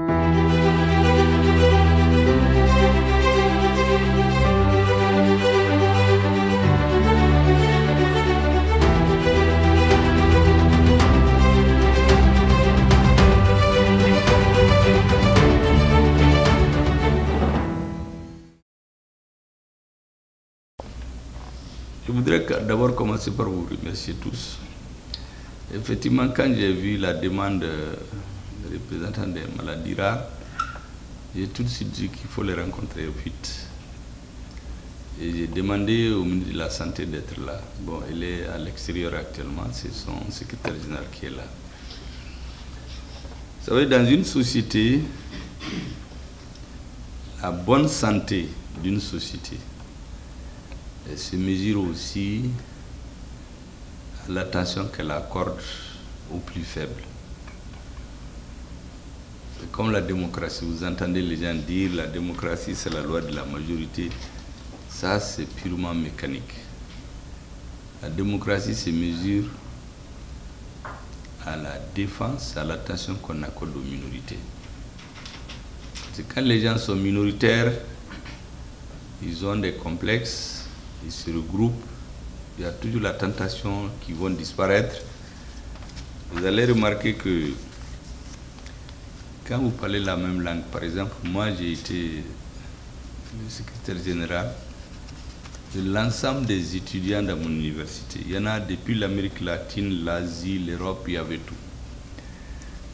Je voudrais d'abord commencer par vous remercier tous. Effectivement, quand j'ai vu la demande des représentants des maladies rares, j'ai tout de suite dit qu'il faut les rencontrer vite. Et j'ai demandé au ministre de la Santé d'être là. Bon, il est à l'extérieur actuellement, c'est son secrétaire général qui est là. Vous savez, dans une société, la bonne santé d'une société se mesure aussi à l'attention qu'elle accorde aux plus faibles. C'est comme la démocratie, vous entendez les gens dire la démocratie c'est la loi de la majorité. Ça c'est purement mécanique. La démocratie se mesure à la défense, à l'attention qu'on accorde aux minorités. C'est quand les gens sont minoritaires, ils ont des complexes, ils se regroupent, il y a toujours la tentation qu'ils vont disparaître. Vous allez remarquer que quand vous parlez la même langue, par exemple, moi j'ai été le secrétaire général de l'ensemble des étudiants dans mon université. Il y en a depuis l'Amérique latine, l'Asie, l'Europe, il y avait tout.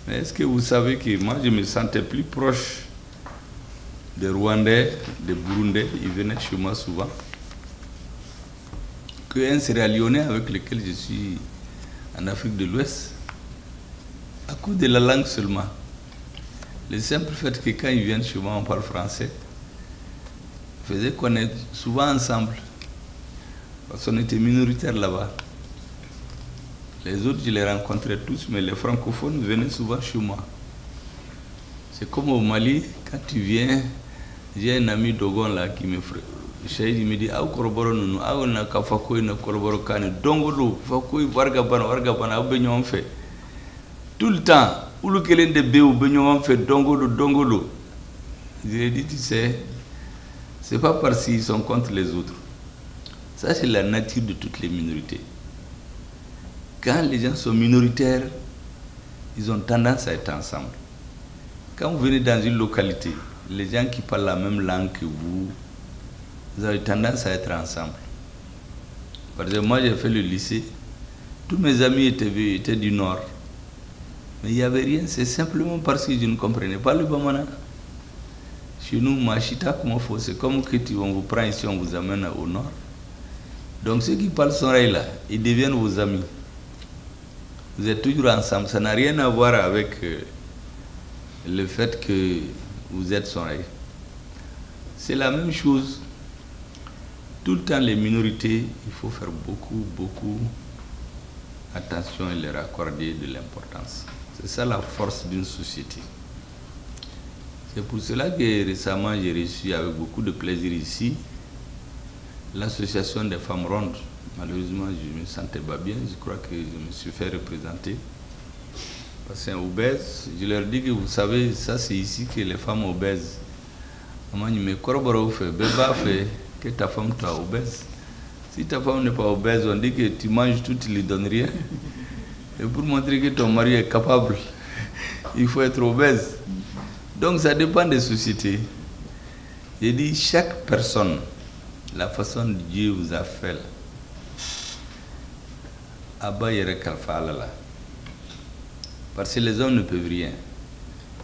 Mais est-ce que vous savez que moi je me sentais plus proche des Rwandais, des Burundais, ils venaient chez moi souvent, qu'un Sierra Leonais avec lequel je suis en Afrique de l'Ouest, à cause de la langue seulement. Le simple fait que quand ils viennent chez moi, on parle français, faisait qu'on est souvent ensemble, parce qu'on était minoritaires là-bas. Les autres, je les rencontrais tous, mais les francophones venaient souvent chez moi. C'est comme au Mali, quand tu viens, j'ai un ami Dogon là qui me ferait. Il me dit, ah, koroboro nunu, ah, on a kafakoi na koroboro kane, dongolo, fakoi, wargabana, ah, benyon fait. Tout le temps, où le kelen de béou, benyon fait, dongolo. Je lui ai dit, tu sais, c'est pas parce qu'ils sont contre les autres. Ça, c'est la nature de toutes les minorités. Quand les gens sont minoritaires, ils ont tendance à être ensemble. Quand vous venez dans une localité, les gens qui parlent la même langue que vous avez tendance à être ensemble. Parce que moi, j'ai fait le lycée, tous mes amis étaient du Nord. Mais il n'y avait rien, c'est simplement parce que je ne comprenais pas le Bamana. Chez nous, Machita, comment faut, c'est comme que on vous prend ici, on vous amène au Nord. Donc ceux qui parlent son là, ils deviennent vos amis. Vous êtes toujours ensemble, ça n'a rien à voir avec le fait que vous êtes son rêve. C'est la même chose. Tout le temps, les minorités, il faut faire beaucoup attention et leur accorder de l'importance. C'est ça la force d'une société. C'est pour cela que récemment, j'ai reçu avec beaucoup de plaisir ici l'association des femmes rondes. Malheureusement, je ne me sentais pas bien. Je crois que je me suis fait représenter. Parce que c'est un obèse. Je leur dis que vous savez, ça c'est ici que les femmes obèses. Maman, je me corrobore fait, béba fait que ta femme soit obèse. Si ta femme n'est pas obèse, on dit que tu manges tout, tu ne lui donnes rien. Et pour montrer que ton mari est capable, il faut être obèse. Donc ça dépend des sociétés. J'ai dit, chaque personne, la façon dont Dieu vous a fait, parce que les hommes ne peuvent rien.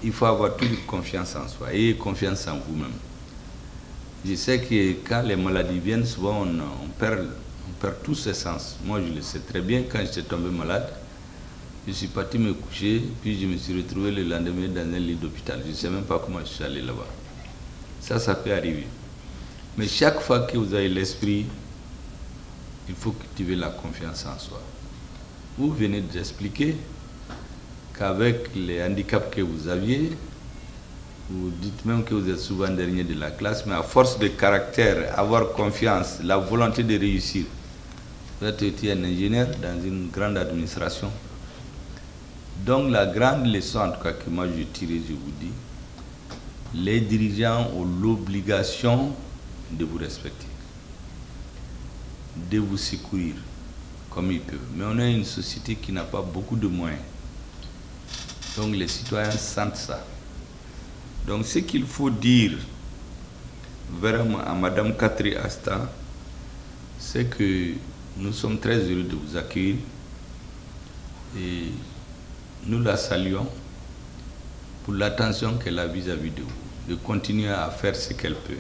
Il faut avoir toute confiance en soi et confiance en vous-même. Je sais que quand les maladies viennent, souvent on perd tous ses sens. Moi, je le sais très bien, quand j'étais tombé malade, je suis parti me coucher, puis je me suis retrouvé le lendemain dans un lit d'hôpital. Je ne sais même pas comment je suis allé là-bas. Ça peut arriver. Mais chaque fois que vous avez l'esprit, il faut cultiver la confiance en soi. Vous venez d'expliquer qu'avec les handicaps que vous aviez, vous dites même que vous êtes souvent dernier de la classe, mais à force de caractère, avoir confiance, la volonté de réussir, vous êtes été un ingénieur dans une grande administration. Donc la grande leçon, en tout cas, que moi je tire, je vous dis, les dirigeants ont l'obligation de vous respecter, de vous secourir comme ils peuvent. Mais on a une société qui n'a pas beaucoup de moyens. Donc les citoyens sentent ça. Donc ce qu'il faut dire vraiment à Madame Katri Asta, c'est que nous sommes très heureux de vous accueillir et nous la saluons pour l'attention qu'elle a vis-à-vis de vous, de continuer à faire ce qu'elle peut.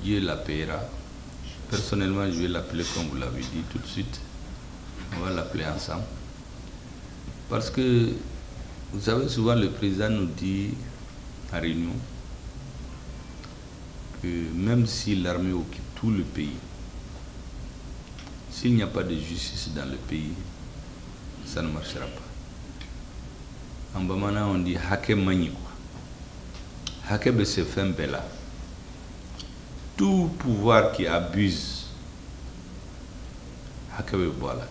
Dieu la paiera. Personnellement, je vais l'appeler comme vous l'avez dit tout de suite. On va l'appeler ensemble. Parce que, vous savez, souvent le président nous dit en réunion que même si l'armée occupe tout le pays, s'il n'y a pas de justice dans le pays, ça ne marchera pas. En Bamana, on dit Hake Mani. Hake Besefem Bella. Tout pouvoir qui abuse, Hake Bebola.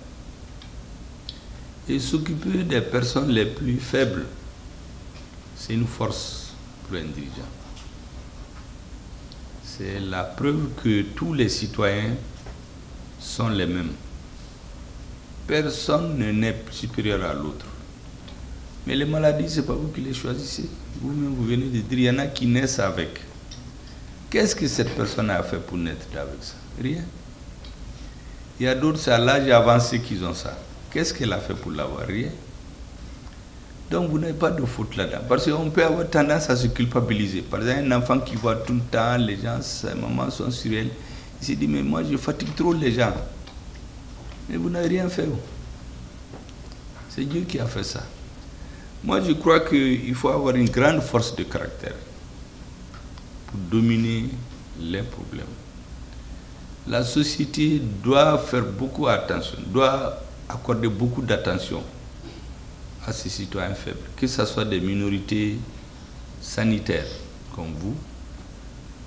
Et s'occuper des personnes les plus faibles, c'est une force pour un dirigeant. C'est la preuve que tous les citoyens sont les mêmes. Personne n'est supérieur à l'autre. Mais les maladies, ce n'est pas vous qui les choisissez. Vous-même, vous venez de dire, il y en a qui naissent avec. Qu'est-ce que cette personne a fait pour naître avec ça? Rien. Il y a d'autres, c'est à l'âge avancé qu'ils ont ça. Qu'est-ce qu'elle a fait pour l'avoir? Rien. Donc vous n'avez pas de faute là-dedans. Parce qu'on peut avoir tendance à se culpabiliser. Par exemple, un enfant qui voit tout le temps, les gens, sa maman sont sur elle. Il se dit, mais moi je fatigue trop les gens. Mais vous n'avez rien fait. C'est Dieu qui a fait ça. Moi je crois qu'il faut avoir une grande force de caractère pour dominer les problèmes. La société doit faire beaucoup attention, doit accorder beaucoup d'attention à ces citoyens faibles, que ce soit des minorités sanitaires comme vous,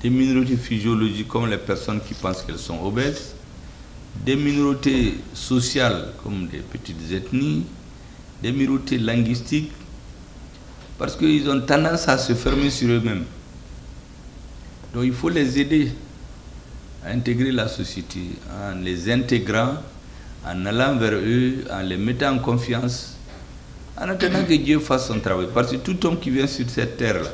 des minorités physiologiques comme les personnes qui pensent qu'elles sont obèses, des minorités sociales comme des petites ethnies, des minorités linguistiques, parce qu'ils ont tendance à se fermer sur eux-mêmes. Donc il faut les aider à intégrer la société, en les intégrant, en allant vers eux, en les mettant en confiance, en attendant que Dieu fasse son travail. Parce que tout homme qui vient sur cette terre-là,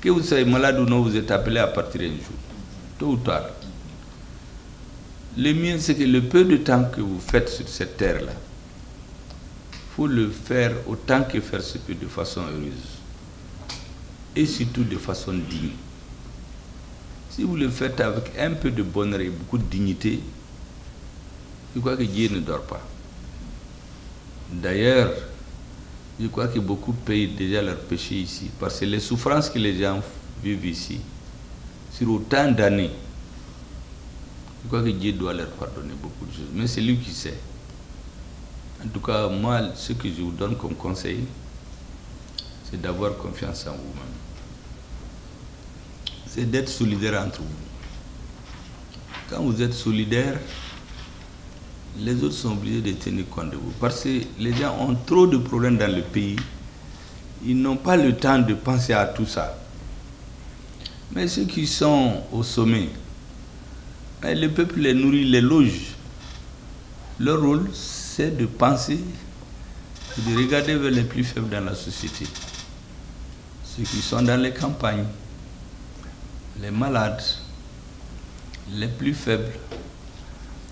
que vous soyez malade ou non, vous êtes appelé à partir un jour, tôt ou tard. Le mieux, c'est que le peu de temps que vous faites sur cette terre-là, il faut le faire autant que faire se peut de façon heureuse. Et surtout de façon digne. Si vous le faites avec un peu de bonheur et beaucoup de dignité, je crois que Dieu ne dort pas. D'ailleurs, je crois que beaucoup payent déjà leurs péchés ici. Parce que les souffrances que les gens vivent ici, sur autant d'années, je crois que Dieu doit leur pardonner beaucoup de choses. Mais c'est lui qui sait. En tout cas, moi, ce que je vous donne comme conseil, c'est d'avoir confiance en vous-même. C'est d'être solidaire entre vous. Quand vous êtes solidaire, les autres sont obligés de tenir compte de vous. Parce que les gens ont trop de problèmes dans le pays. Ils n'ont pas le temps de penser à tout ça. Mais ceux qui sont au sommet, le peuple les nourrit, les loge. Leur rôle, c'est de penser et de regarder vers les plus faibles dans la société. Ceux qui sont dans les campagnes, les malades, les plus faibles.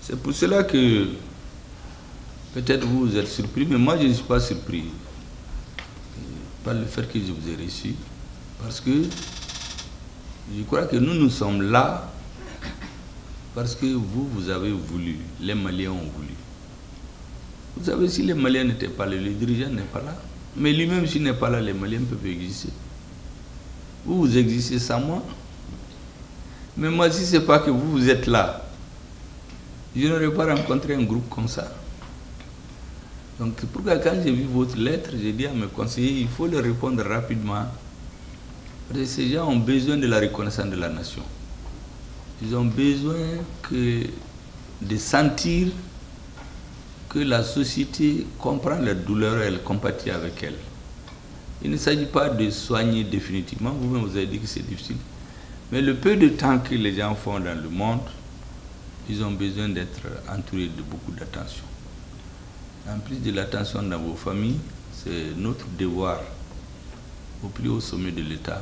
C'est pour cela que peut-être vous êtes surpris, mais moi je ne suis pas surpris par le fait que je vous ai reçu. Parce que je crois que nous sommes là parce que vous avez voulu, les Maliens ont voulu. Vous savez, si les Maliens n'étaient pas là, le dirigeant n'est pas là. Mais lui-même, s'il n'est pas là, les Maliens peuvent exister. Vous existez sans moi. Mais moi, si ce n'est pas que vous êtes là, je n'aurais pas rencontré un groupe comme ça. Donc, pourquoi quand j'ai vu votre lettre, j'ai dit à mes conseillers, il faut leur répondre rapidement. Parce que ces gens ont besoin de la reconnaissance de la nation. Ils ont besoin de sentir que la société comprend leur douleur et elle compatit avec elle. Il ne s'agit pas de soigner définitivement. Vous-même, vous avez dit que c'est difficile. Mais le peu de temps que les gens font dans le monde, ils ont besoin d'être entourés de beaucoup d'attention. En plus de l'attention dans vos familles, c'est notre devoir, au plus haut sommet de l'État,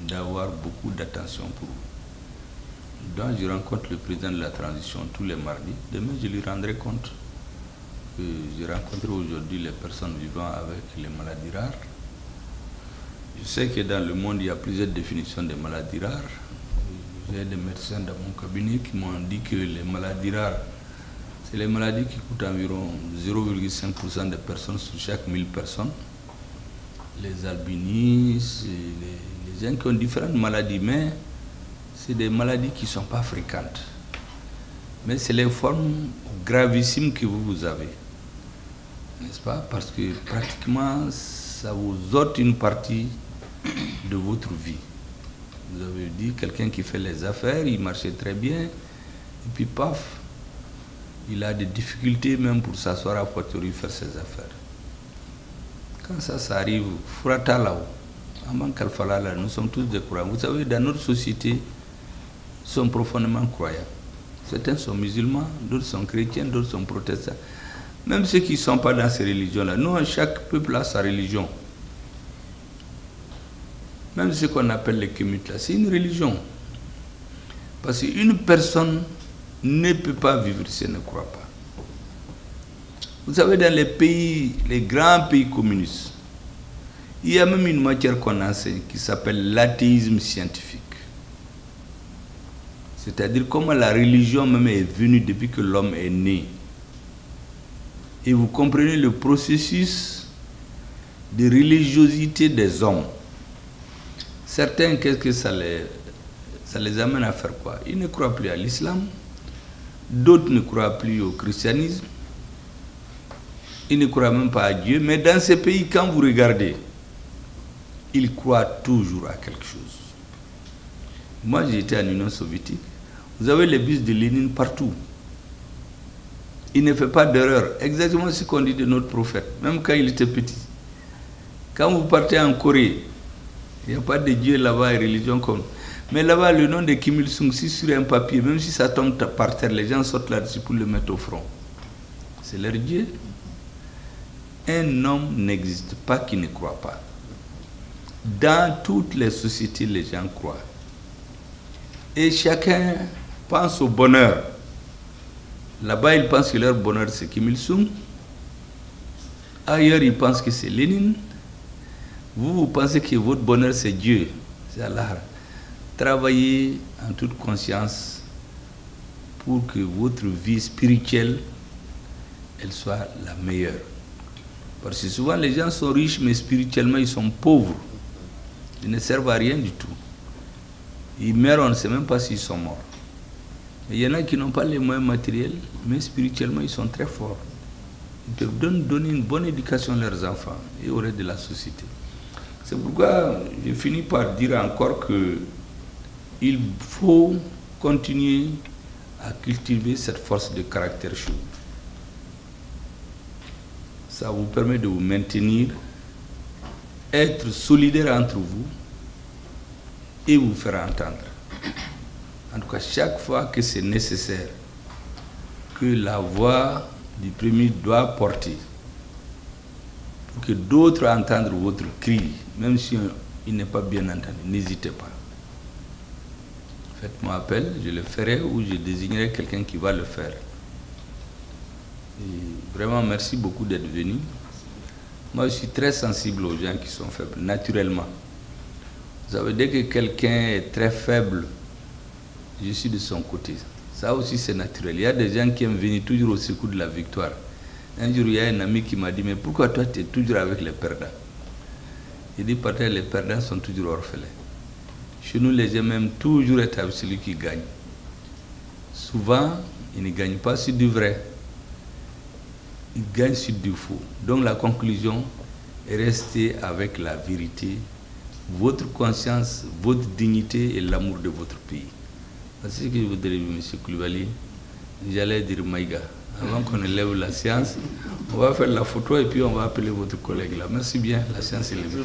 d'avoir beaucoup d'attention pour vous. Donc, je rencontre le président de la transition tous les mardis. Demain, je lui rendrai compte que j'ai rencontré aujourd'hui les personnes vivant avec les maladies rares. Je sais que dans le monde, il y a plusieurs définitions des maladies rares. J'ai des médecins dans mon cabinet qui m'ont dit que les maladies rares, c'est les maladies qui coûtent environ 0,5% des personnes sur chaque 1000 personnes. Les albinistes, les gens qui ont différentes maladies, mais c'est des maladies qui ne sont pas fréquentes. Mais c'est les formes gravissimes que vous avez, n'est-ce pas? Parce que pratiquement, ça vous ôte une partie de votre vie. Vous avez dit, quelqu'un qui fait les affaires, il marchait très bien, et puis paf, il a des difficultés même pour s'asseoir à Poitiers faire ses affaires. Quand ça arrive, Furata là-haut, Aman Kalfala, nous sommes tous des croyants. Vous savez, dans notre société, nous sommes profondément croyants. Certains sont musulmans, d'autres sont chrétiens, d'autres sont protestants. Même ceux qui ne sont pas dans ces religions-là. Nous, chaque peuple a sa religion. Même ce qu'on appelle les kémites là, c'est une religion. Parce qu'une personne ne peut pas vivre si elle ne croit pas. Vous savez, dans les pays, les grands pays communistes, il y a même une matière qu'on enseigne qui s'appelle l'athéisme scientifique. C'est-à-dire comment la religion même est venue depuis que l'homme est né. Et vous comprenez le processus de religiosité des hommes. Certains, qu'est-ce que ça les amène à faire quoi? Ils ne croient plus à l'islam, d'autres ne croient plus au christianisme, ils ne croient même pas à Dieu, mais dans ces pays, quand vous regardez, ils croient toujours à quelque chose. Moi, j'étais en Union soviétique, vous avez les bus de Lénine partout. Il ne fait pas d'erreur, exactement ce qu'on dit de notre prophète, même quand il était petit. Quand vous partez en Corée, il n'y a pas de Dieu là-bas et religion comme. Mais là-bas, le nom de Kim Il-sung, si sur un papier, même si ça tombe par terre, les gens sortent là-dessus pour le mettre au front. C'est leur Dieu. Un homme n'existe pas qui ne croit pas. Dans toutes les sociétés, les gens croient. Et chacun pense au bonheur. Là-bas, ils pensent que leur bonheur, c'est Kim Il-sung. Ailleurs, ils pensent que c'est Lénine. Vous pensez que votre bonheur, c'est Dieu, c'est Allah. Travaillez en toute conscience pour que votre vie spirituelle, elle soit la meilleure. Parce que souvent, les gens sont riches, mais spirituellement, ils sont pauvres. Ils ne servent à rien du tout. Ils meurent, on ne sait même pas s'ils sont morts. Mais il y en a qui n'ont pas les moyens matériels, mais spirituellement, ils sont très forts. Ils peuvent donner une bonne éducation à leurs enfants et au reste de la société. C'est pourquoi je finis par dire encore qu'il faut continuer à cultiver cette force de caractère chaud. Ça vous permet de vous maintenir, être solidaire entre vous et vous faire entendre. En tout cas, chaque fois que c'est nécessaire, que la voix du premier doit porter, pour que d'autres entendent votre cri, même si il n'est pas bien entendu, n'hésitez pas. Faites-moi appel, je le ferai ou je désignerai quelqu'un qui va le faire. Et vraiment, merci beaucoup d'être venu. Moi, je suis très sensible aux gens qui sont faibles, naturellement. Vous savez, dès que quelqu'un est très faible, je suis de son côté. Ça aussi, c'est naturel. Il y a des gens qui aiment venir toujours au secours de la victoire. Un jour, il y a un ami qui m'a dit, mais pourquoi toi, tu es toujours avec les perdants? Il dit, parce que les perdants sont toujours orphelins. Chez nous, les gens aiment toujours être avec celui qui gagne. Souvent, ils ne gagnent pas sur du vrai. Ils gagnent sur du faux. Donc la conclusion est rester avec la vérité, votre conscience, votre dignité et l'amour de votre pays. C'est ce que je voudrais dire, M. Koulibaly. J'allais dire Maïga. avant qu'on élève la séance. On va faire la photo et puis on va appeler votre collègue là. Merci bien, la séance est levée.